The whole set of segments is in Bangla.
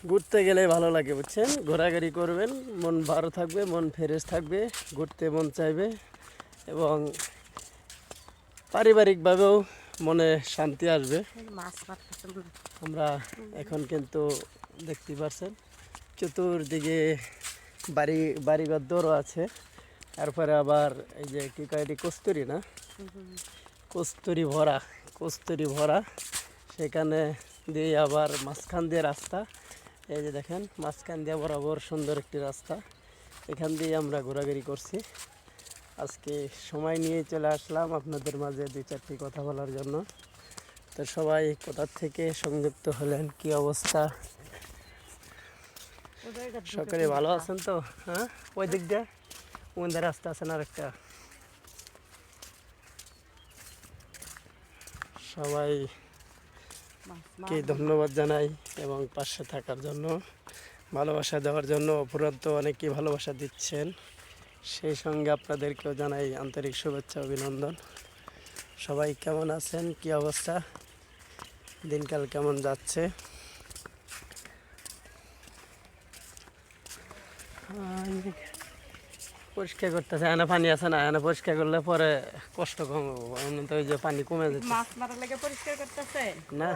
ঘুরতে গেলে ভালো লাগে বুঝছেন, ঘোরাঘুরি করবেন, মন ভালো থাকবে, মন ফ্রেশ থাকবে, ঘুরতে মন চাইবে এবং পারিবারিকভাবেও মনে শান্তি আসবে। আমরা এখন কিন্তু দেখতে পাচ্ছেন চতুর্দিকে বাড়িঘর দৌড়ও আছে। তারপরে আবার এই যে কী কয় এটি কস্তুরি না, কস্তুরি ভরা সেখানে দিয়ে আবার মাঝখান দিয়ে রাস্তা। এই যে দেখেন মাঝখান দিয়ে বরাবর সুন্দর একটি রাস্তা, এখান দিয়ে আমরা ঘোরাঘুরি করছি। আজকে সময় নিয়ে চলে আসলাম আপনাদের মাঝে 2-4টি কথা বলার জন্য। তো সবাই কোথার থেকে সংযুক্ত হলেন, কি অবস্থা, সকলে ভালো আছেন তো? হ্যাঁ, ওই দিক দিয়ে ওদের রাস্তা আছে না আরেকটা। সবাইকে ধন্যবাদ জানাই এবং পাশে থাকার জন্য, ভালোবাসা দেওয়ার জন্য। অপরন্ত অনেকেই ভালোবাসা দিচ্ছেন, সেই সঙ্গে আপনাদেরকেও জানাই আন্তরিক শুভেচ্ছা অভিনন্দন। সবাই কেমন আছেন, কি অবস্থা, দিনকাল কেমন যাচ্ছে? পরিষ্কার করতেছে, এনে পানি আছে না, এনে পরিষ্কার করলে পরে কষ্ট কম হবে। এমনি তো ওই যে পানি কমে যাচ্ছে। মাছ মারার লাগে পরিষ্কার করতেছে না,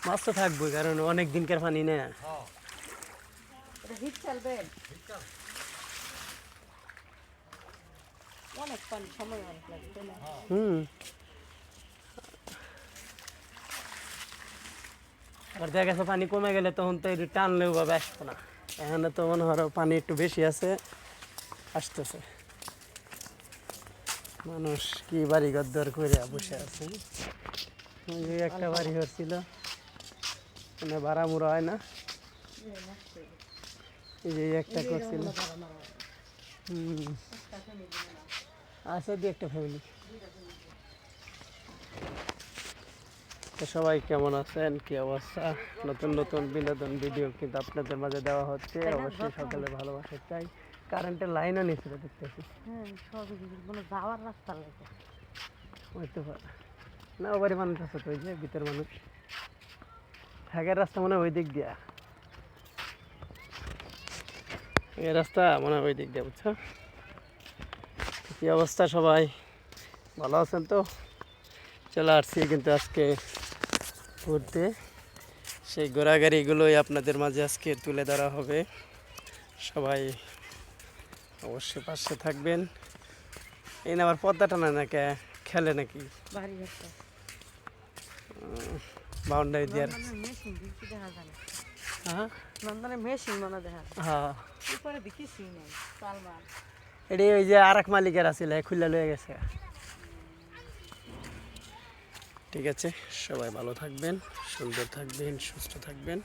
মাছ তো থাকবে, কারণ অনেক দিনকার পানি না। হিট চলবে, অনেক পানি, সময় অনেক লাগবে না। আর দেখা গেছে পানি কমে গেলে তখন তো এটি টানলেও ভাবে আসবো না। এখানে তো মনে হয় পানি একটু বেশি আছে, আসতেছে। মানুষ কি বাড়ি ঘর করে বসে আছে। ওই যে একটা বাড়ি হচ্ছিল, মানে ভাড়া মুড়া হয় না, এই যে একটা করছিল। আছে দু একটা ফ্যামিলি। তো সবাই কেমন আছেন, কি অবস্থা? নতুন নতুন বিনোদন ভিডিও কিন্তু আপনাদের মাঝে দেওয়া হচ্ছে। অবশ্যই সকালে ভালোবাসা চাই। কারেন্টের লাইনও নিয়েছিল দেখতেছি। যাওয়ার রাস্তা লাগে হইতে পারে না, ওবারে মানুষ আছে তো, ওই যে ভিতর মানুষ থাকার রাস্তা মনে হয় ওই দিক দিয়া, এই রাস্তা মনে হয় ওই দিক দিয়ে, বুঝছো? কি অবস্থা, সবাই ভালো আছেন তো? চলে আসছি কিন্তু আজকে ঘুরতে, সেই ঘোরাঘুরিগুলোই আপনাদের মাঝে আজকে তুলে ধরা হবে। সবাই অবশ্যই পাশে থাকবেন। এই না আবার পদ্মা টানা নাকি খেলে নাকি বাউন্ডারি দিয়ে? হ্যাঁ, এটি ওই যে আর এক মালিকের আছিল, খুলে লয়ে গেছে। ঠিক আছে, সবাই ভালো থাকবেন, সুন্দর থাকবেন, সুস্থ থাকবেন।